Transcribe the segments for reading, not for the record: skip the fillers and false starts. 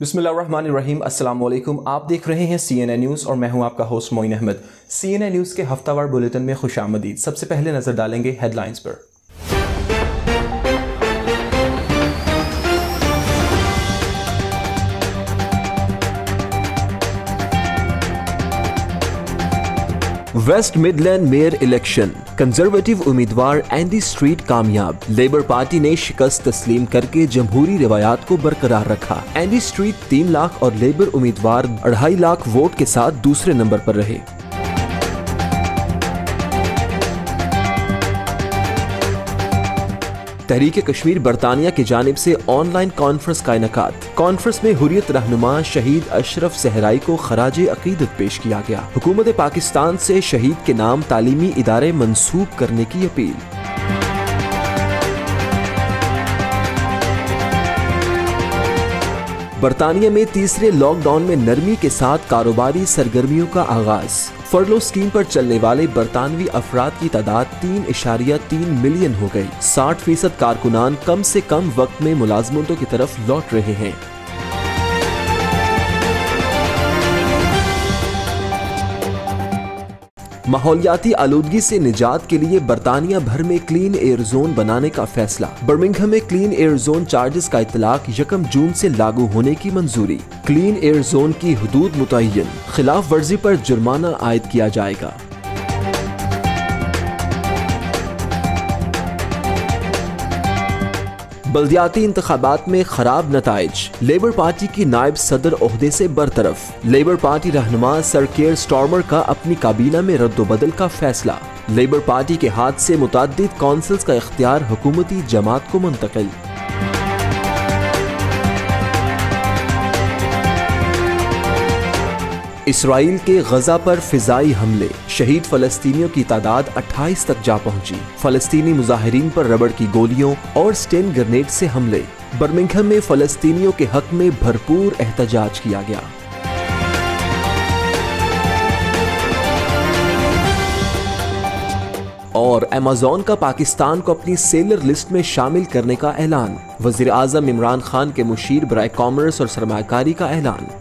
बिस्मिल्लाहिर्रहमानिर्रहीम। अस्सलाम वालेकुम। आप देख रहे हैं CNN न्यूज़ और मैं हूं आपका host Moin Ahmed. CNN news के हफ्तावार बुलेटिन में खुशामदीद। सबसे पहले नजर डालेंगे हेडलाइंस पर। West Midland mayor election, conservative उम्मीदवार एंडी स्ट्रीट कामयाब। लेबर पार्टी ने शिकस्त तस्लीम करके जमहूरी रिवायात को बरकरार रखा। एंडी स्ट्रीट 3 लाख और लेबर उम्मीदवार 2.5 लाख वोट के साथ दूसरे नंबर पर रहे। तहरीक कश्मीर बरतानिया की जानिब से ऑनलाइन कॉन्फ्रेंस का इनेकाद। कॉन्फ्रेंस में हुर्रियत रहनुमा शहीद अशरफ सहराई को खराजे अकीदत पेश किया गया। हुकूमत पाकिस्तान से शहीद के नाम तालीमी इदारे मंसूब करने की अपील। बरतानिया में तीसरे लॉकडाउन में नरमी के साथ कारोबारी सरगर्मियों का आगाज। फरलो स्कीम पर चलने वाले बरतानवी अफराद की तादाद 3.3 मिलियन हो गई। 60% कारकुनान कम से कम वक्त में मुलाजमतों की तरफ लौट रहे हैं। माहौलियाती आलूदगी से निजात के लिए बरतानिया भर में क्लीन एयर जोन बनाने का फैसला। बर्मिंघम में क्लीन एयर जोन चार्जेस का इतलाक 1 जून से लागू होने की मंजूरी। क्लीन एयर जोन की हुदूद मुतय्यन, खिलाफ वर्जी पर जुर्माना आयद किया जाएगा। बल्दियाती इंतखाबात में खराब नताइज, लेबर पार्टी की नायब सदर ओहदे से बरतरफ। लेबर पार्टी रहनुमा सर केयर स्टार्मर का अपनी काबीना में रद्दोबदल का फैसला। लेबर पार्टी के हाथ से मुतअद्दिद कौंसिल्स का इख्तियार हुकूमती जमात को मुंतकिल। इसराइल के गजा पर फिजाई हमले, शहीद फलस्तीनियों की तादाद 28 तक जा पहुंची। फलस्तीनी मुजाहिरीन पर रबड़ की गोलियों और स्टेन ग्रेनेड से हमले। बर्मिंघम में फलस्तीनियों के हक में भरपूर एहतजाज किया गया। और अमेज़न का पाकिस्तान को अपनी सेलर लिस्ट में शामिल करने का ऐलान। वज़ीर आज़म इमरान खान के मुशीर बराए कॉमर्स और सरमायाकारी का ऐलान।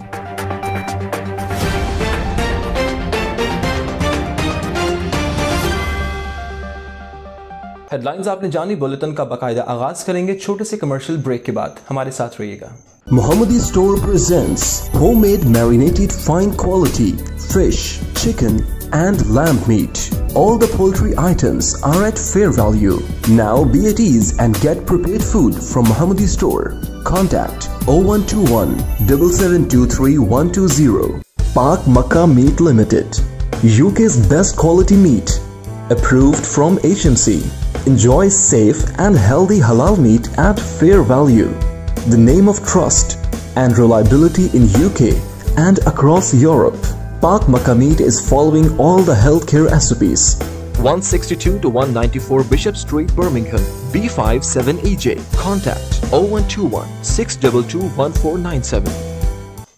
हेडलाइंस आपने जानी। बुलेटिन का बाकायदा आगाज करेंगे छोटे से कमर्शियल ब्रेक के बाद। हमारे साथ रहिएगा। Mohammadi Store presents homemade marinated fine quality fish, chicken and lamb meat. All the poultry items are at fair value. Now be at ease and get prepared food from Mohammadi Store. Contact 0121 7723 120. Pak Makkah Meat Limited, UK's best quality meat, approved from HMC. Enjoy safe and healthy halal meat at fair value. The name of trust and reliability in UK and across Europe. Pak Makkah Meat is following all the healthcare SOPs. 162 to 194 Bishop Street, Birmingham, B57EJ. Contact 0121 622 1497.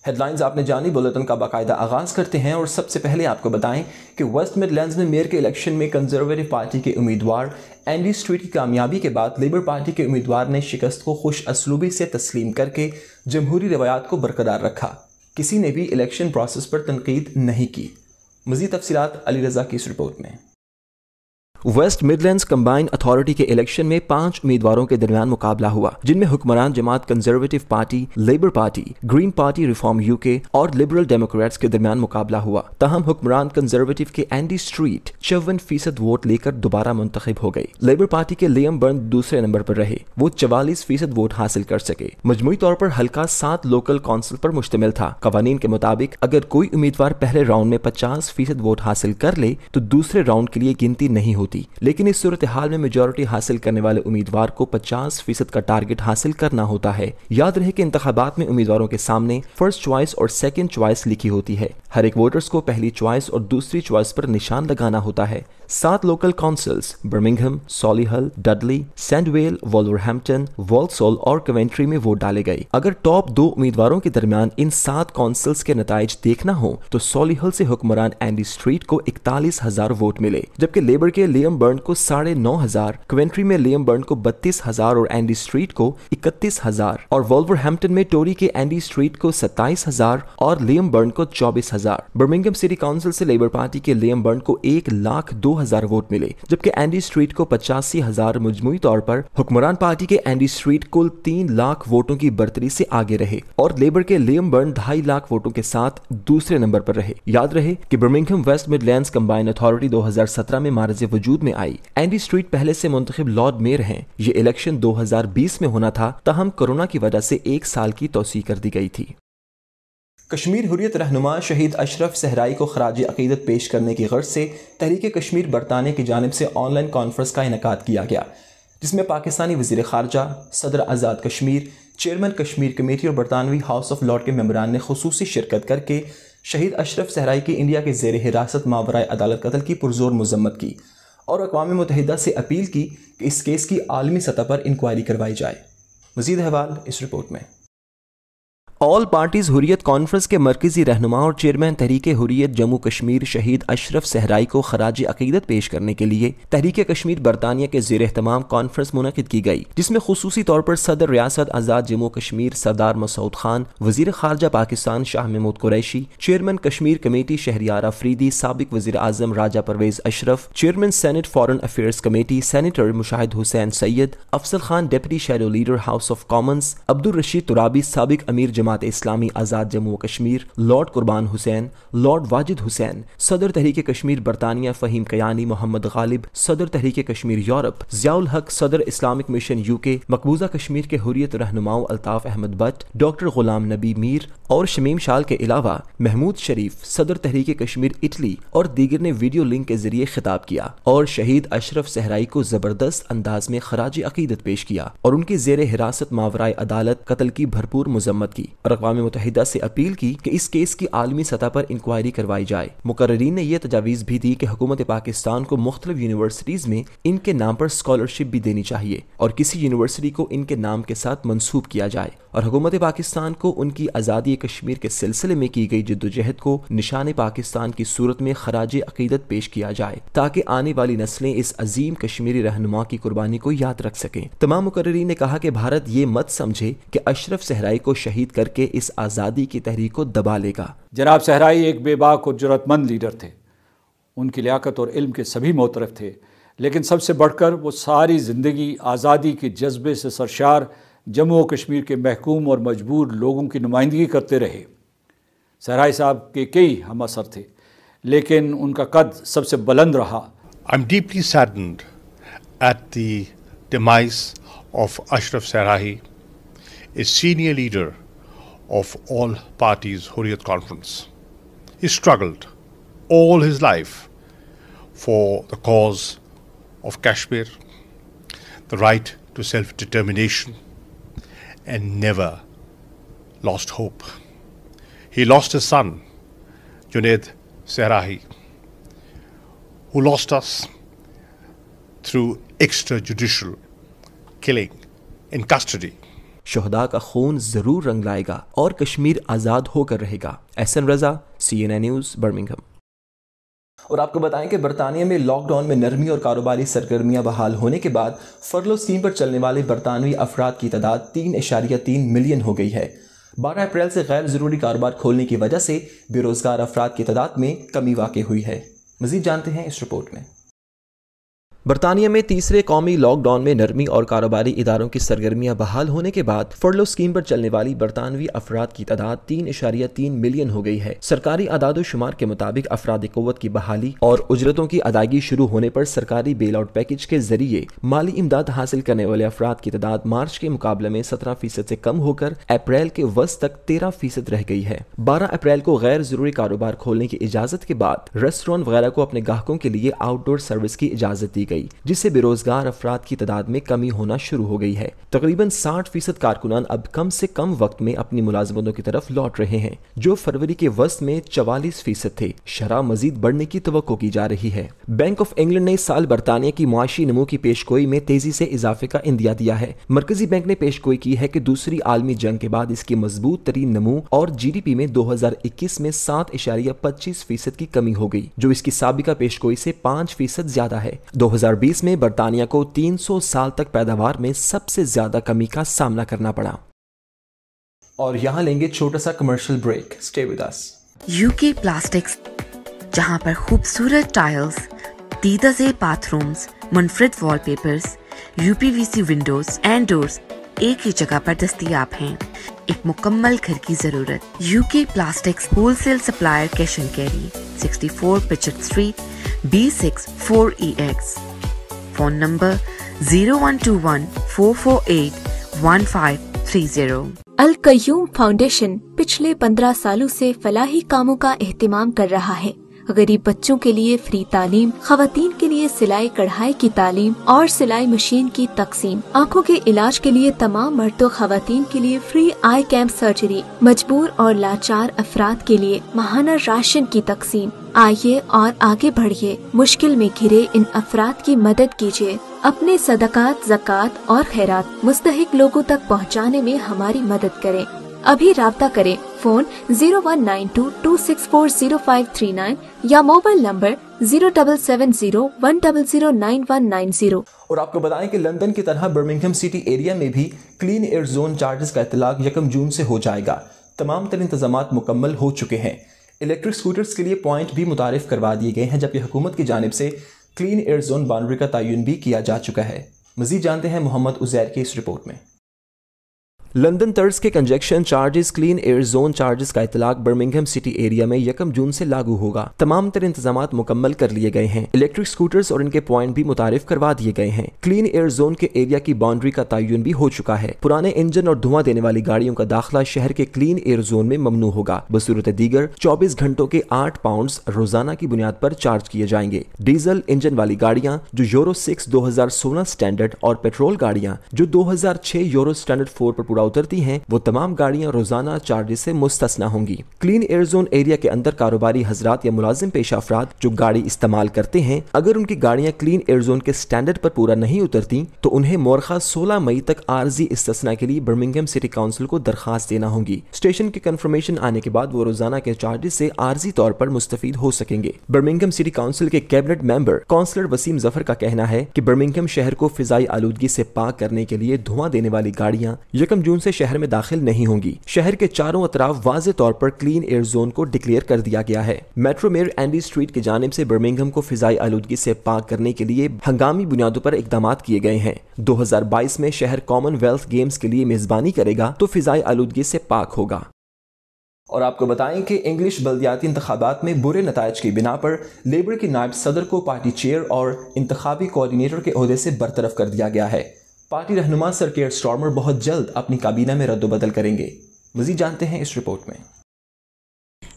Headlines आपने जानी। Bulletin का बाकायदा आगाज करते हैं और सबसे पहले आपको बताएं कि वेस्ट मिडलैंड्स में मेयर के इलेक्शन में कंजर्वेटिव पार्टी के उम्मीदवार एंडी स्ट्रीट की कामयाबी के बाद लेबर पार्टी के उम्मीदवार ने शिकस्त को खुश असलूबी से तस्लीम करके जमहूरी रवायात को बरकरार रखा। किसी ने भी इलेक्शन प्रोसेस पर तनकीद नहीं की। मज़ीद तफसीलात अली रजा की इस रिपोर्ट में। वेस्ट मिडलैंड्स कंबाइंड अथॉरिटी के इलेक्शन में 5 उम्मीदवारों के दरमियान मुकाबला हुआ, जिनमें हुक्मरान जमात Conservative Party, Labour Party, Green Party Reform UK और लिबरल डेमोक्रेट्स के दरमियान मुकाबला हुआ। तहम हुक्मरान कंजर्वेटिव के एंडी स्ट्रीट 54% वोट लेकर दोबारा मुंतखब हो गए। लेबर पार्टी के लियम बर्न दूसरे नंबर पर रहे। वो 44% वोट हासिल कर सके। मजमूई तौर पर हल्का 7 लोकल काउंसिल पर मुश्तमिल था। कवानीन के मुताबिक अगर कोई उम्मीदवार पहले राउंड में 50% वोट हासिल कर ले तो दूसरे राउंड के लिए गिनती नहीं होती, लेकिन इस सूरत हाल में मेजॉरिटी हासिल करने वाले उम्मीदवार को 50% का टारगेट हासिल करना होता है। याद रहे कि इंतखाबात में उम्मीदवारों के सामने फर्स्ट चॉइस और सेकंड चॉइस लिखी होती है। हर एक वोटर्स को पहली चॉइस और दूसरी चॉइस पर निशान लगाना होता है। 7 local councils Birmingham, Solihull, Dudley, Sandwell, Wolverhampton, Walsall और कवेंट्री में वोट डाले गए। अगर टॉप 2 उम्मीदवारों के दरमियान इन 7 काउंसिल्स के नताइज देखना हो तो सॉलीहल से हुक्मरान एंडी स्ट्रीट को 41,000 वोट मिले, जबकि लेबर के लियम बर्न को 9,500, कवेंट्री में लियम बर्न को 32,000 और एंडी स्ट्रीट को 31,000 और वोल्वरहैम्पटन में टोरी के एंडी स्ट्रीट को 27,000 और लियम बर्न को 24,000। बर्मिंघम सिटी काउंसिल से लेबर पार्टी के लियम बर्न को 1,02,000 वोट मिले, जबकि एंडी स्ट्रीट को 85,000। मजमूई तौर पर हुक्मरान पार्टी के एंडी स्ट्रीट कुल 3 लाख वोटों की बढ़तरी से आगे रहे और लेबर के लियम बर्न 2.5 लाख वोटों के साथ दूसरे नंबर पर रहे। याद रहे कि Birmingham West Midlands combined authority 2017 में मारज़े वजूद में आई। एंडी स्ट्रीट पहले से मुंतखब लॉर्ड मेयर हैं। ये इलेक्शन 2020 में होना था, ताहम कोरोना की वजह से 1 साल की तौसीह कर दी गई थी। कश्मीर हुर्रियत रहनुमा शहीद अशरफ सहराई को खराज अकीदत पेश करने की गर्ज से तहरीक कश्मीर बरतानिया की जानिब से ऑनलाइन कॉन्फ्रेंस का इनेकाद किया गया, जिसमें पाकिस्तानी वज़ीर ख़ारजा, सदर आज़ाद कश्मीर, चेयरमैन कश्मीर कमेटी और बरतानवी हाउस ऑफ लॉर्ड के मेंबरान ने खुसूसी शिरकत करके शहीद अशरफ सहराई की इंडिया के ज़ेर हिरासत मावराए अदालत कत्ल की पुरजोर मज़म्मत की और अक़वाम मुत्तहिदा से अपील की कि इस केस की आलमी सतह पर इंक्वायरी करवाई जाए। मज़ीद अहवाल इस रिपोर्ट में। ऑल पार्टीज हुर्रियत कॉन्फ्रेंस के मरकजी रहनुमा और चेयरमैन तहरीक हुर्रियत जम्मू कश्मीर शहीद अशरफ सहराई को खराज अकीदत पेश करने के लिए तहरीक कश्मीर बरतानिया के ज़ेर एहतमाम कॉन्फ्रेंस मुनक़िद की गई, जिसमें खुसूसी तौर पर सदर रियासत आज़ाद जम्मू कश्मीर सरदार मसूद खान, वज़ीर ख़ारजा पाकिस्तान शाह महमूद कुरैशी, चेयरमैन कश्मीर कमेटी शहरियार अफरीदी, साबिक वज़ीर आज़म Raja Pervez Ashraf, chairman Senate foreign affairs committee senator Mushahid Hussain Syed, Afzal Khan deputy shadow leader House of Commons, Abdul Rashid Turabi साबिक अमीर जमात इस्लामी आज़ाद जम्मू कश्मीर, लॉर्ड कुर्बान हुसैन, लॉर्ड वाजिद हुसैन, सदर तहरीक कश्मीर बरतानिया फ़हीम कयानी, मोहम्मद गालिब, सदर तहरीक कश्मीर यूरोप, ज़ियाउल हक, सदर इस्लामिक मिशन यूके, मकबूजा कश्मीर के हुर्रियत रहनुमाओं अल्ताफ़ अहमद भट्ट, डॉक्टर गुलाम नबी मीर और शमीम शाल के अलावा महमूद शरीफ, सदर तहरीक कश्मीर इटली और दीगर ने वीडियो लिंक के जरिए खिताब किया और शहीद अशरफ सहराई को ज़बरदस्त अंदाज में खराज अकीदत पेश किया और उनकी ज़ेर हिरासत मावराए अदालत कत्ल की भरपूर मज़म्मत की और अक़वाम मुत्तहिदा से अपील की कि इस केस की आलमी सतह पर इंक्वायरी करवाई जाए। मुकर्रीन ने यह तजावीज़ भी दी कि हुकूमत पाकिस्तान को मुख्तलिफ यूनिवर्सिटीज़ में इनके नाम पर स्कॉलरशिप भी देनी चाहिए और किसी यूनिवर्सिटी को इनके नाम के साथ मंसूब किया जाए और हुकूमत पाकिस्तान को उनकी आज़ादी कश्मीर के सिलसिले में की गई जद्दोजहद को निशान पाकिस्तान की सूरत में खराज अकीदत पेश किया जाए ताकि आने वाली नस्लें इस अजीम कश्मीरी रहनुमा की कुर्बानी को याद रख सकें। तमाम मुकर्रीन ने कहा कि भारत ये मत समझे कि अशरफ सहराई को शहीद करके इस आज़ादी की तहरीक को दबा लेगा। जनाब सहराई एक बेबाक और जुर्रतमंद लीडर थे। उनकी लियाकत और इल्म के सभी मोतरफ थे, लेकिन सबसे बढ़कर वो सारी ज़िंदगी आज़ादी के जज्बे से सरशार जम्मू और कश्मीर के महकूम और मजबूर लोगों की नुमाइंदगी करते रहे। सहराई साहब के कई हम असर थे, लेकिन उनका कद सबसे बुलंद रहा। I'm deeply saddened at the demise of Ashraf Sehrai, a senior leader of all parties Hurriyat Conference. He struggled all his life for the cause of Kashmir, the right to self-determination, and never lost hope. He lost his son, Junaid Sehrai, who lost us through extrajudicial killing in custody. शहदा का खून जरूर रंग लाएगा और कश्मीर आज़ाद होकर रहेगा। एहसन रजा, CNN news, Birmingham. और आपको बताएं कि बरतानिया में लॉकडाउन में नरमी और कारोबारी सरगर्मियां बहाल होने के बाद फरलो स्कीम पर चलने वाले बरतानवी अफराद की तादाद 3.3 मिलियन हो गई है। 12 अप्रैल से गैर ज़रूरी कारोबार खोलने की वजह से बेरोज़गार अफराद की तादाद में कमी वाक़ई हुई है। मज़ीद जानते हैं इस रिपोर्ट में। बरतानिया में तीसरे कौमी लॉकडाउन में नरमी और कारोबारी इदारों की सरगर्मियां बहाल होने के बाद फरलो स्कीम पर चलने वाली बरतानवी अफराद की तादाद 3.3 मिलियन हो गई है। सरकारी आदाद शुमार के मुताबिक अफराद क़ुव्वत की बहाली और उजरतों की अदायगी शुरू होने पर सरकारी बेल आउट पैकेज के जरिए माली इमदाद हासिल करने वाले अफराद की तादाद मार्च के मुकाबले में 17% से कम होकर अप्रैल के वस्त तक 13% रह गई है। 12 अप्रैल को गैर जरूरी कारोबार खोलने की इजाजत के बाद रेस्टोरेंट वगैरह को अपने ग्राहकों के लिए आउटडोर सर्विस की इजाजत दी गई, जिससे बेरोजगार अफराद की तादाद में कमी होना शुरू हो गई है। तकरीबन 60% कारकुनान अब कम से कम वक्त में अपनी मुलाजमतों की तरफ लौट रहे हैं, जो फरवरी के वस्त में 44% थे। शरह मजीद बढ़ने की तवक्को की जा रही है। बैंक ऑफ इंग्लैंड ने इस साल बरतानिया की मुआशी नमू की पेशगोई में तेजी से इजाफे का इंदिया दिया है। मरकजी बैंक ने पेशगोई की है कि दूसरी आलमी जंग के बाद इसकी मजबूत तरीन नमू और GDP में 2021 में 7.25% की कमी हो गई, जो इसकी साबिका पेशगोई से 5% ज्यादा है। 2020 में बरतानिया को 300 साल तक पैदावार में सबसे ज्यादा कमी का सामना करना पड़ा। और यहाँ लेंगे छोटा सा commercial break. Stay with us. UK plastics, जहां पर खूबसूरत टाइल्स, दीदाज़े बाथरूम्स, मुनफरिद wallpapers, UPVC windows and doors एक ही जगह पर दस्तयाब हैं। एक मुकम्मल घर की जरूरत। UK plastics wholesale supplier cash and carry, 64 पिचट street, B6 4EX। Phone number 0121 448 1530। Al Qayyum foundation पिछले 15 सालों से फलाही कामों का एहतिमाम कर रहा है। गरीब बच्चों के लिए फ्री तालीम, खवातीन के लिए सिलाई कढ़ाई की तालीम और सिलाई मशीन की तकसीम, आँखों के इलाज के लिए तमाम मर्द व खवातीन के लिए फ्री आई कैंप सर्जरी, मजबूर और लाचार अफराद के लिए माहाना राशन की तकसीम। आइए और आगे बढ़िए, मुश्किल में घिरे इन अफराद की मदद कीजिए। अपने सदकात, ज़कात और खैरात मुस्तहिक लोगों तक पहुँचाने में हमारी मदद करें। अभी राब्ता करें। फोन 0192-264-0539 या मोबाइल नंबर 0770-1009190। और आपको बताएं कि लंदन की तरह बर्मिंघम सिटी एरिया में भी क्लीन एयर जोन चार्जेस का इतलाक 1 जून से हो जाएगा। तमाम तर इंतजामात मुकम्मल हो चुके हैं। इलेक्ट्रिक स्कूटर्स के लिए पॉइंट भी मुतारिफ करवा दिए गए हैं, जबकि हुकूमत की जानिब से क्लीन एयर जोन बाउंड्री का तयन भी किया जा चुका है। मजीद जानते हैं मोहम्मद उजैर की इस रिपोर्ट में। लंदन तर्ज के conjunction charges, clean air zone charges का इतलाक बर्मिंघम सिटी एरिया में 1 जून से लागू होगा। तमाम तर इंतजामात मुकम्मल कर लिए गए हैं। इलेक्ट्रिक स्कूटर्स और इनके पॉइंट भी मुतारिफ करवा दिए गए हैं। क्लीन एयर जोन के एरिया की बाउंड्री का तयन भी हो चुका है। पुराने इंजन और धुआं देने वाली गाड़ियों का दाखिला शहर के क्लीन एयर जोन में ममनू होगा। बसूरत दीगर 24 घंटों के 8 पाउंड रोजाना की बुनियाद पर चार्ज किए जाएंगे। डीजल इंजन वाली गाड़ियां जो यूरो 6 2016 स्टैंडर्ड और पेट्रोल गाड़ियां जो 2006 यूरो स्टैंडर्ड 4 पर पूरा उतरती हैं, वो तमाम गाड़ियां रोजाना चार्जेस से मुस्तस्ना होंगी। क्लीन एयर जोन एरिया के अंदर कारोबारी हजरात या मुलाजिम पेशा अफराद जो गाड़ी इस्तेमाल करते हैं, अगर उनकी गाड़ियां क्लीन एयर जोन के स्टैंडर्ड पर पूरा नहीं उतरती तो उन्हें मोरखा 16 मई तक आर्जी इस्तिस्ना के लिए बर्मिंघम सिटी काउंसिल को दरखास्त देना होगी। स्टेशन की कंफर्मेशन आने के बाद वो रोजाना के चार्जेस से आर्जी तौर पर मुस्तफीद हो सकेंगे। बर्मिंघम सिटी काउंसिल के cabinet member councillor Waseem Zafar का कहना है कि बर्मिंघम शहर को फिजाई आलूदगी से पाक करने के लिए धुआं देने वाली गाड़ियां 1 जून से शहर में दाखिल नहीं होंगी। शहर के चारों अतराफ वाज़े तौर पर क्लीन एयर जोन को डिक्लेयर कर दिया गया है। मेट्रो मेयर एंडी स्ट्रीट की जानिब से बर्मिंघम को फिजाई आलूदगी से पाक करने के लिए हंगामी बुनियादों पर इकदामात किए गए हैं। 2022 में शहर कॉमनवेल्थ गेम्स के लिए मेजबानी करेगा तो फिजाई आलूदगी से पाक होगा। और आपको बताएं कि इंग्लिश बल्दियाती इंतखाबात में बुरे नताइज की बिना पर लेबर की नायब सदर को पार्टी चेयर और इंतखाबी कोऑर्डिनेटर के ओहदे से बरतरफ कर दिया गया है। पार्टी रहनुमा सर केयर स्टार्मर बहुत जल्द अपनी काबीना में रद्दोबदल करेंगे। मज़ीद जानते हैं इस रिपोर्ट में।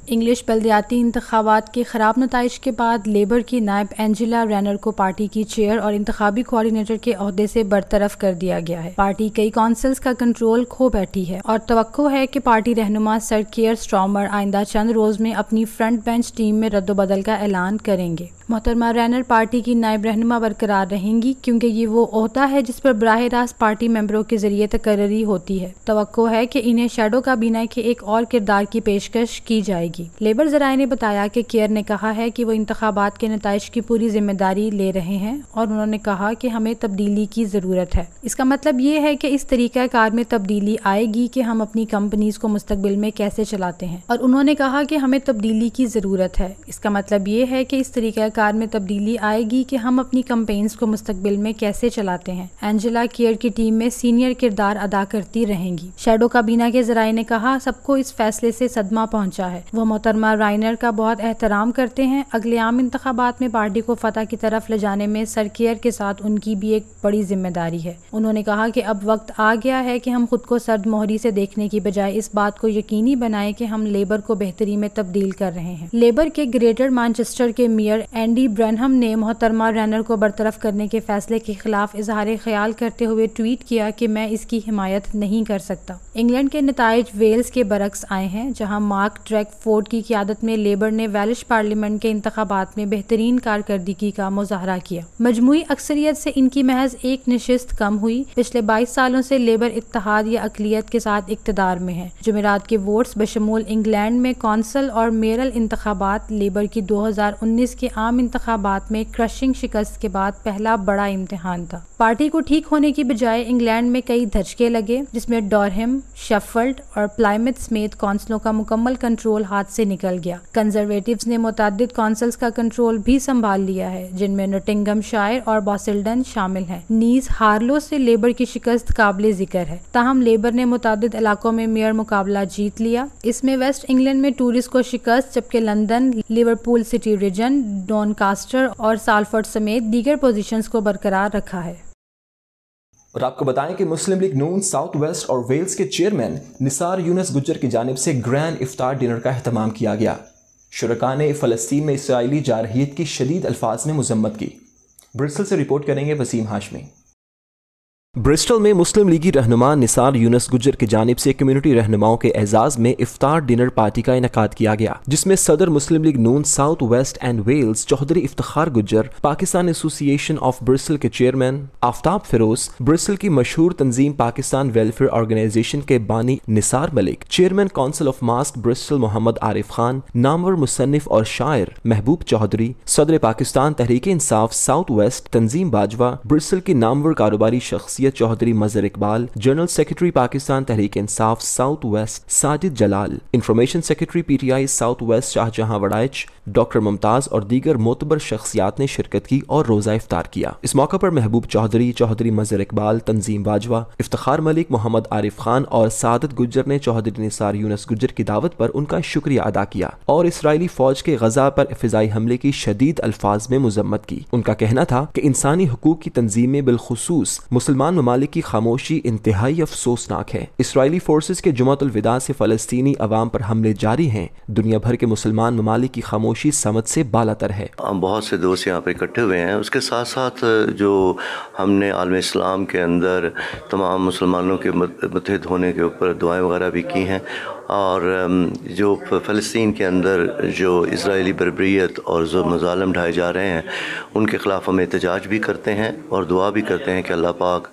इंग्लिश बल्दियाती इंतखाबात के ख़राब नताइज के बाद लेबर की नायब एंजेला रैनर को पार्टी की चेयर और इंतखाबी कोऑर्डिनेटर के ओहदे से बरतरफ कर दिया गया है। पार्टी कई काउंसिल्स का कंट्रोल खो बैठी है और तवक्को है कि पार्टी रहनुमा सर केयर स्टार्मर आइंदा चंद रोज में अपनी फ्रंट बेंच टीम में रद्दोबदल का ऐलान करेंगे। मोहतरमा रैनर पार्टी की नायब रहनुमा बरकरार रहेंगी क्योंकि ये वो ओहदा है जिस पर बराह रास्त पार्टी मेंबरों के जरिए तकर्री होती है। तवक्को है कि इन्हें शैडो काबीना के एक और किरदार की पेशकश की जाएगी। लेबर जराए ने बताया कि केयर ने कहा है कि वो इंतखाबात के नताइज की पूरी जिम्मेदारी ले रहे हैं और उन्होंने कहा कि हमें तब्दीली की ज़रूरत है। इसका मतलब ये है कि इस तरीक़ा कार में तब्दीली आएगी कि हम अपनी कंपनीज को मुस्तकबिल में कैसे चलाते हैं, और उन्होंने कहा कि हमें तब्दीली की ज़रूरत है। इसका मतलब ये है कि इस तरीक़ा कार में तब्दीली आएगी कि हम अपनी कंपेन्स को मुस्तकबिल में कैसे चलाते हैं। एंजेला केयर की टीम में सीनियर किरदार अदा करती रहेंगी। शैडो काबीना के जराए ने कहा सबको इस फैसले से सदमा पहुंचा है। वो وہ محترمہ رائنر کا بہت احترام کرتے ہیں. اگلے عام انتخابات میں پارٹی کو فتح کی طرف لے جانے میں سرکیئر کے ساتھ ان کی بھی ایک بڑی ذمہ داری ہے. انہوں نے کہا کہ اب وقت آ گیا ہے کہ ہم خود کو سرد مہری سے دیکھنے کی بجائے اس بات کو یقینی بنائیں کہ ہم لیبر کو بہتری میں تبدیل کر رہے ہیں. لیبر کے گریٹر مانچسٹر کے میئر اینڈی برینہم نے محترمہ رینر کو برطرف کرنے کے فیصلے کے خلاف اظہار خیال کرتے ہوئے ٹویٹ کیا کہ میں اس کی حمایت نہیں کر سکتا. انگلینڈ کے نتائج ویلز کے برعکس آئے ہیں، جہاں مارک ڈریک فورڈ کی قیادت میں لیبر نے ویلش پارلیمنٹ کے انتخابات میں بہترین کارکردگی کا مظاہرہ کیا. مجموعی اکثریت سے ان کی محض ایک نشست کم ہوئی. پچھلے 22 سالوں سے لیبر اتحاد یا اقلیت کے ساتھ اقتدار میں ہے. جمعرات کے ووٹس بشمول انگلینڈ میں کونسل اور میئرل انتخابات لیبر کی 2019 کے عام انتخابات میں کرشنگ شکست کے بعد پہلا بڑا امتحان تھا. پارٹی کو ٹھیک ہونے کی بجائے انگلینڈ میں کئی دھچکے لگے، جس میں ڈورہم، شیفیلڈ اور پلائمتھ سمیت کونسلوں کا مکمل کنٹرول ہاتھ سے نکل گیا. کنزرویٹیوز نے متعدد کونسلز کا کنٹرول بھی سنبھال لیا ہے، جن میں نوٹنگھم شائر اور باسلڈن شامل ہیں. نیز ہارلو سے لیبر کی شکست قابل ذکر ہے. تاہم لیبر نے متعدد علاقوں میں میئر مقابلہ جیت لیا. اس میں ویسٹ انگلینڈ میں ٹورس کو شکست، جبکہ لندن، لیورپول سٹی ریجن، ڈونکاسٹر اور سالفورڈ سمیت دیگر پوزیشنز کو برقرار رکھا ہے. اور آپ کو بتائیں کہ مسلم لیگ نون ساؤتھ ویسٹ اور ویلز کے چیئرمین نثار یونس گجر کی جانب سے گرینڈ افطار ڈنر کا اہتمام کیا گیا. شرکاء نے فلسطین میں اسرائیلی جارحیت کی شدید الفاظ میں مذمت کی. برسل سے رپورٹ کریں گے وسیم ہاشمی. برسٹل میں مسلم لیگی رہنما نثار یونس گجر کی جانب سے کمیونٹی رہنماؤں کے اعزاز میں افطار ڈنر پارٹی کا انعقاد کیا گیا، جس میں صدر مسلم لیگ نون South West and Wales Chaudhry Iftikhar Gujjar, Pakistan association of برسل کے چیئرمین آفتاب فیروز، برسل کی مشہور تنظیم پاکستان ویلفیئر آرگنائزیشن کے بانی نثار ملک، چیئرمین کونسل آف ماسک برسل محمد عارف خان، نامور مصنف اور شاعر محبوب چوہدری، صدر پاکستان تحریک انصاف ساؤتھ ویسٹ تنظیم باجوہ، برسل کی نامور کاروباری شخصیت Chaudhry Mazhar Iqbal, general secretary Pakistan Tehreek Insaf South West Sajid Jalal, information secretary P T I South West Shah Jahan Waraich, doctor ممتاز اور دیگر معتبر شخصیات نے شرکت کی اور روزہ افطار کیا. اس موقع پر محبوب چوہدری، چوہدری مظہر اقبال، تنظیم باجوہ، افتخار ملک، محمد عارف خان اور سعادت گجر نے چوہدری نثار یونس گجر کی دعوت پر ان کا شکریہ ادا کیا اور اسرائیلی فوج کے غزہ پر فضائی حملے کی شدید الفاظ میں مذمت کی. ان کا کہنا تھا کہ انسانی حقوق کی تنظیمیں بالخصوص مسلمان ممالک کی خاموشی انتہائی افسوسناک ہے. اسرائیلی فورسز کے جمعۃ الوداع سے فلسطینی عوام پر حملے جاری ہیں. دنیا بھر کے مسلمان ممالک کی خاموشی سمت سے بالاتر ہے. ہم بہت سے دوست یہاں پہ اکٹھے ہوئے ہیں. اس کے ساتھ ساتھ جو ہم نے عالم اسلام کے اندر تمام مسلمانوں کے متحد ہونے کے اوپر دعائیں وغیرہ بھی کی ہیں، اور جو فلسطین کے اندر جو اسرائیلی بربریت اور مظالم ڈھائے جا رہے ہیں ان کے خلاف ہم احتجاج بھی کرتے ہیں اور دعا بھی کرتے ہیں کہ اللہ پاک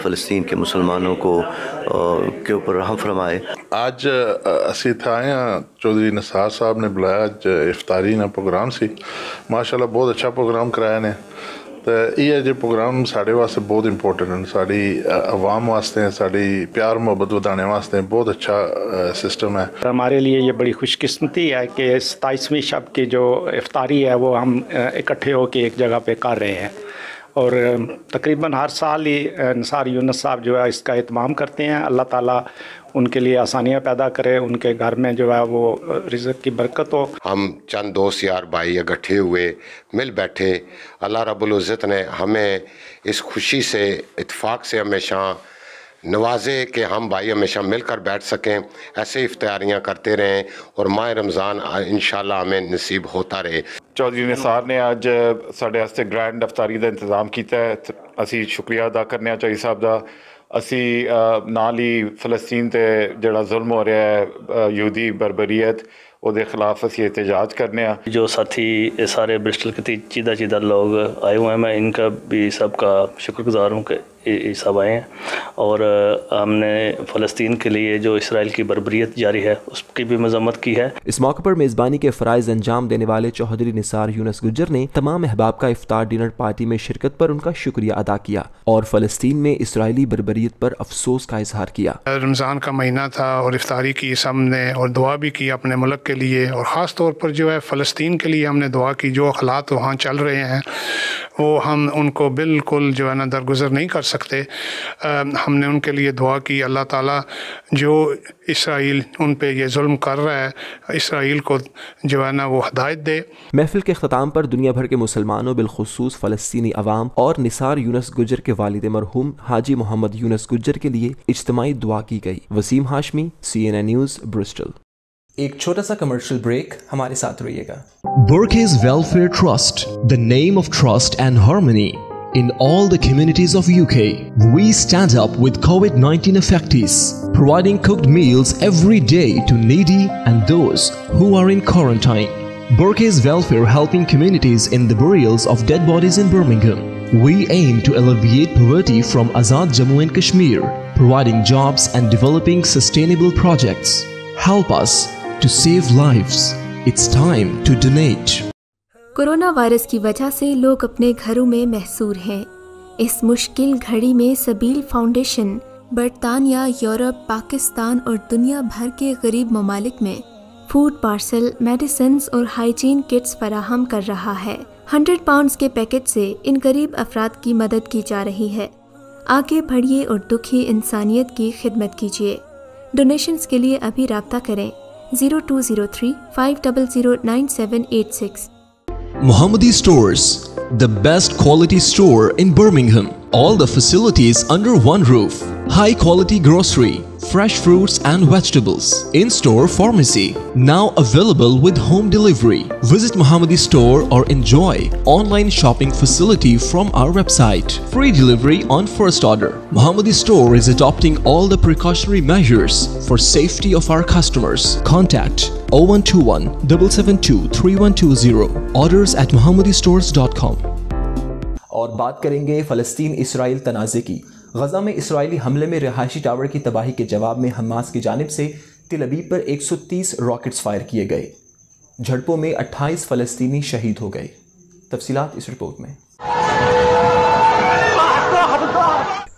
فلسطین کے مسلمانوں کے اوپر رحم فرمائے. آج اسی تھا چودھری نثار صاحب نے بلایا افطاری نا پروگرام سی. ماشاءاللہ بہت اچھا پروگرام کرایا نے. تو یہ جو پروگرام سارے واسطے بہت امپورٹنٹ ہیں، ساری عوام واسطے، ساری پیار محبت ودانے واسطے بہت اچھا سسٹم ہے. ہمارے لیے یہ بڑی خوش قسمتی ہے کہ 27ویں شب کی جو افطاری ہے وہ ہم اکٹھے ہو کے ایک جگہ پہ کر رہے ہیں، اور تقریباً ہر سال ہی نثار یونس صاحب جو ہے اس کا اہتمام کرتے ہیں. اللہ تعالیٰ ان کے لیے آسانیاں پیدا کرے، ان کے گھر میں جو ہے وہ رزق کی برکت ہو. ہم چند دوست یار بھائی اکٹھے ہوئے، مل بیٹھے. اللہ رب العزت نے ہمیں اس خوشی سے، اتفاق سے ہمیشہ نوازے کہ ہم بھائی ہمیشہ مل کر بیٹھ سکیں، ایسے افطاریاں کرتے رہیں اور ماہ رمضان انشاءاللہ ہمیں نصیب ہوتا رہے. چودھری نثار نے اج ساڈے واسطے گرینڈ افطاری کا انتظام کیتا ہے. اسی شکریہ ادا کرنے چودھری صاحب کا. اسی نال ہی فلسطین تے جڑا ظلم ہو رہا ہے یہودی بربریت وہ دے خلاف اسی احتجاج کرنے. جو ساتھی سارے برسٹل کے چیدہ لوگ آئے ہوئے ہیں، میں ان کا بھی سب کا شکر گزار ہوں کہ یہ سب آئے ہیں، اور ہم نے فلسطین کے لیے جو اسرائیل کی بربریت جاری ہے اس کی بھی مذمت کی ہے. اس موقع پر میزبانی کے فرائض انجام دینے والے چوہدری نثار یونس گجر نے تمام احباب کا افطار ڈنر پارٹی میں شرکت پر ان کا شکریہ ادا کیا اور فلسطین میں اسرائیلی بربریت پر افسوس کا اظہار کیا. رمضان کا مہینہ تھا اور افطاری کی سب نے اور دعا بھی کی اپنے ملک کے لیے، اور خاص طور پر جو ہے فلسطین کے لیے ہم نے دعا کی. جو حالات وہاں چل رہے ہیں وہ ہم ان کو بالکل جو ہے نا درگزر نہیں کر सकते। हमने उनके लिए दुआ की, अल्लाह ताला जो इसराइल उन पे ये जुल्म कर रहा है, इसराइल को जो है ना वो हदायत दे। महफिल के अख्ताम पर दुनिया भर के मुसलमानों बिलखुसूस फ़लस्तीनी अवाम और निसार यूनस गुज्जर के वालिद मरहूम हाजी मोहम्मद यूनस गुज्जर के लिए इज्तिमाई दुआ की गई। Waseem Hashmi, CNN news, Bristol. एक छोटा सा कमर्शियल ब्रेक, हमारे साथ रहिएगा। Burkes Welfare Trust, the name of trust and harmony in all the communities of UK. We stand up with COVID-19 affectees, providing cooked meals every day to needy and those who are in quarantine. Burkes Welfare helping communities in the burials of dead bodies in Birmingham. We aim to alleviate poverty from Azad Jammu and Kashmir, providing jobs and developing sustainable projects. Help us to save lives. It's time to donate. Corona virus की वजह से लोग अपने घरों में महसूर हैं। इस मुश्किल घड़ी में सबील फाउंडेशन बरतानिया, यूरोप, पाकिस्तान और दुनिया भर के गरीब ममालिक में फूड पार्सल, मेडिसिन्स और हाइजीन किट्स फराहम कर रहा है। 100 पाउंड्स के पैकेट से इन गरीब अफराद की मदद की जा रही है। आगे बढ़िए और दुखी इंसानियत की खिदमत कीजिए। डोनेशंस के लिए अभी राब्ता करें 0203 500 9786। Mohammadi Stores, the best quality store in Birmingham. All the facilities under one roof. High quality grocery, fresh fruits and vegetables. In-store pharmacy, now available with home delivery. Visit Mohammadi Store or enjoy online shopping facility from our website. Free delivery on first order. Mohammadi Store is adopting all the precautionary measures for safety of our customers. Contact 0121 772 3120. Orders at mohammadistores.com. और बात करेंगे फ़लस्तीन Israel तनाज़े की। गज़ा में Israeli हमले में रिहायशी tower की तबाही के जवाब में हमास की जानिब से तिल अबीब पर 130 रॉकेट्स फायर किए गए। झड़पों में 28 फ़लस्तीनी शहीद हो गए। तफसीलात इस रिपोर्ट में।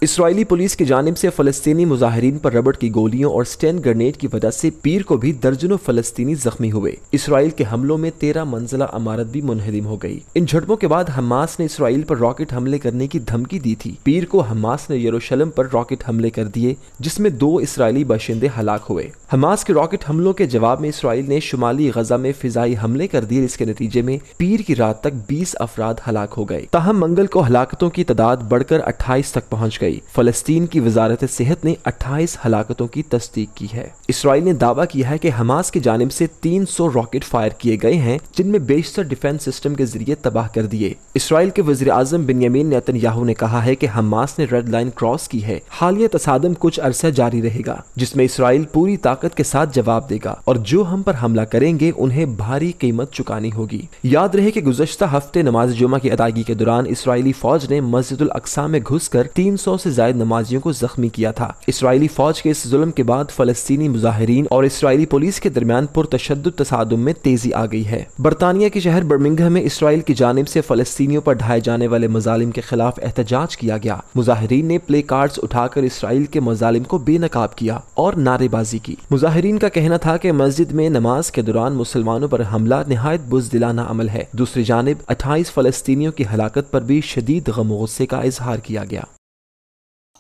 इसराइली पुलिस की जानिब से फ़लस्तीनी मुजाहिरीन पर रबड़ की गोलियों और स्टेन ग्रेनेड की वजह से पीर को भी दर्जनों फ़लस्तीनी जख्मी हुए। इसराइल के हमलों में 13 मंजिला इमारत भी मुनहदिम हो गई। इन झड़पों के बाद हमास ने इसराइल पर रॉकेट हमले करने की धमकी दी थी। पीर को हमास ने यरूशलेम पर रॉकेट हमले कर दिए, जिसमें 2 इसराइली बाशिंदे हलाक हुए। हमास के रॉकेट हमलों के जवाब में इसराइल ने शुमाली गजा में फिजाई हमले कर दिए, जिसके नतीजे में पीर की रात तक 20 अफराद हलाक हो गए। ताहम मंगल को हलाकतों की तादाद बढ़कर 28 तक पहुंच गई। फ़लस्तीन की वजारत सेहत ने 28 हलाकतों की तस्दीक की है। इसराइल ने दावा किया है कि हमास की जानिब से 300 रॉकेट फायर किए गए हैं, जिनमें बेशतर डिफेंस सिस्टम के जरिए तबाह कर दिए। इसराइल के वज़ीर आज़म बिन्यामीन नेतन्याहू ने कहा है कि हमास ने रेड लाइन क्रॉस की है। हालिया तसादम कुछ अरसा जारी रहेगा, जिसमें इसराइल पूरी ताकत के साथ जवाब देगा और जो हम पर हमला करेंगे उन्हें भारी कीमत चुकानी होगी। याद रहे कि गुज़श्ता हफ्ते नमाज जुमा की अदायगी के दौरान इसराइली फौज ने मस्जिदुल अक्सा में घुसकर 300 से ज्यादा नमाजियों को जख्मी किया था। इसराइली फौज के इस जुल्म के बाद फ़लस्तीनी मुजाहिरीन और इसराइली पुलिस के दरमियान पुरतशद्दुद तसादुम में तेजी आ गई है। बरतानिया के शहर बर्मिंघम में इसराइल की जानिब से फ़लस्तीनियों पर ढाए जाने वाले मजालिम के खिलाफ एहतजाज किया गया। मुजाहिरीन ने प्ले कार्ड्स उठाकर इसराइल के मजालिम को बेनकाब किया और नारेबाजी की। मुजाहिरीन का कहना था कि मस्जिद में नमाज के दौरान मुसलमानों पर हमला निहायत बुज़दिलाना अमल है। दूसरी जानिब 28 फ़लस्तीनियों की हलाकत पर भी शदीद गम और गुस्से का इजहार किया गया।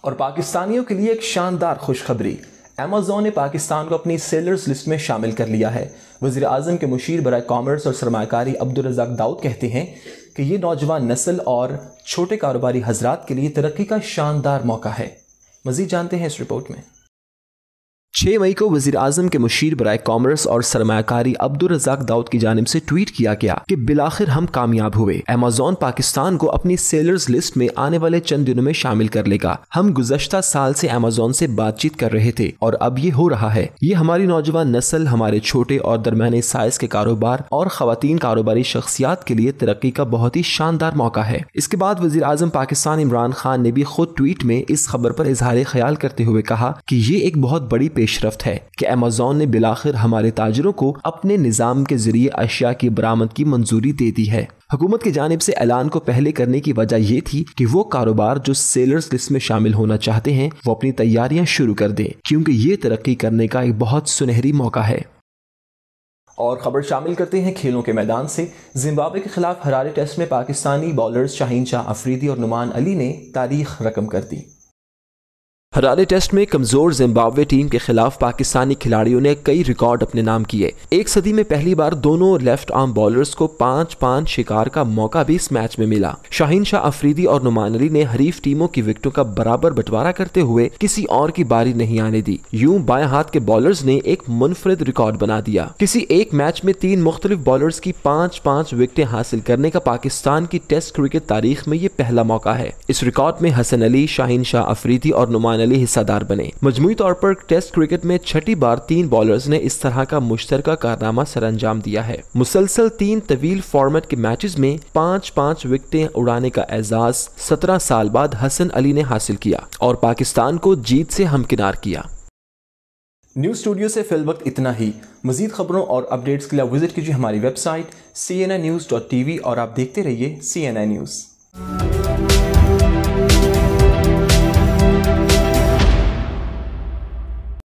और पाकिस्तानियों के लिए एक शानदार खुशखबरी, अमेज़न ने पाकिस्तान को अपनी सेलर्स लिस्ट में शामिल कर लिया है। वज़ीर आज़म के मुशीर बराए कॉमर्स और सरमायाकारी अब्दुल रज़ाक दाऊद कहते हैं कि ये नौजवान नस्ल और छोटे कारोबारी हजरात के लिए तरक्की का शानदार मौका है। मज़ीद जानते हैं इस रिपोर्ट में। 6 मई को वज़ीर आज़म के मुशीर बराए कॉमर्स और सरमायाकारी अब्दुल रज़ाक दाऊद की जानिब से ट्वीट किया गया कि बिलाखिर हम कामयाब हुए। अमेज़न पाकिस्तान को अपनी सेलर्स लिस्ट में आने वाले चंद दिनों में शामिल कर लेगा। हम गुज़श्ता साल से अमेज़न से बातचीत कर रहे थे और अब ये हो रहा है। ये हमारी नौजवान नस्ल, हमारे छोटे और दरमियाने साइज के कारोबार और ख़वातीन कारोबारी शख्सियात के लिए तरक्की का बहुत ही शानदार मौका है। इसके बाद वज़ीर आज़म पाकिस्तान इमरान खान ने भी खुद ट्वीट में इस खबर पर इजहार ख्याल करते हुए कहा कि ये एक बहुत बड़ी पेशरफ्त है कि अमेज़न ने बिलाखिर हमारे ताजरों को अपने निज़ाम के जरिए अशिया की बरामद की मंजूरी दे दी है। हुकूमत की जानिब से ऐलान को पहले करने की वजह ये थी कि वो कारोबार जो सेलर्स लिस्ट में शामिल होना चाहते हैं वो अपनी तैयारियां शुरू कर दें, क्योंकि ये तरक्की करने का एक बहुत सुनहरी मौका है। اور خبر شامل کرتے ہیں کھیلوں کے میدان سے۔ زمبابوے کے خلاف حرارے ٹیسٹ میں پاکستانی بالرز شاہین شاہ افریدی اور نعمان علی نے تاریخ رقم کر دی۔ حرارے ٹیسٹ میں کمزور زمبابوے ٹیم کے خلاف پاکستانی کھلاڑیوں نے کئی ریکارڈ اپنے نام کیے۔ ایک صدی میں پہلی بار دونوں لیفٹ آرم بالرز کو 5-5 شکار کا موقع بھی اس میچ میں ملا۔ شاہین شاہ افریدی اور نعمان علی نے حریف ٹیموں کی وکٹوں کا برابر بٹوارا کرتے ہوئے کسی اور کی باری نہیں آنے دی۔ یوں بائیں ہاتھ کے بالرز نے ایک منفرد ریکارڈ بنا دیا۔ کسی ایک میچ میں 3 مختلف بالرز کی 5-5 وکٹیں حاصل کرنے کا پاکستان کی ٹیسٹ کرکٹ تاریخ میں یہ پہلا موقع ہے۔ اس ریکارڈ میں حسن علی، شاہین شاہ افریدی اور نعمان علی حصہ دار بنے۔ مجموعی طور پر ٹیسٹ کرکٹ میں چھٹی بار 3 بالرز نے اس طرح کا مشترکہ کارنامہ سر انجام دیا ہے۔ مسلسل 3 طویل فارمیٹ کے میچز میں 5-5 وکٹیں اڑانے کا اعزاز 17 سال بعد حسن علی نے حاصل کیا اور پاکستان کو جیت سے ہمکنار کیا۔ نیوز اسٹوڈیو سے فی الوقت اتنا ہی۔ مزید خبروں اور اپڈیٹس کے لیے وزٹ کیجیے ہماری ویب سائٹ cnnews.tv اور آپ دیکھتے رہیے CNN نیوز۔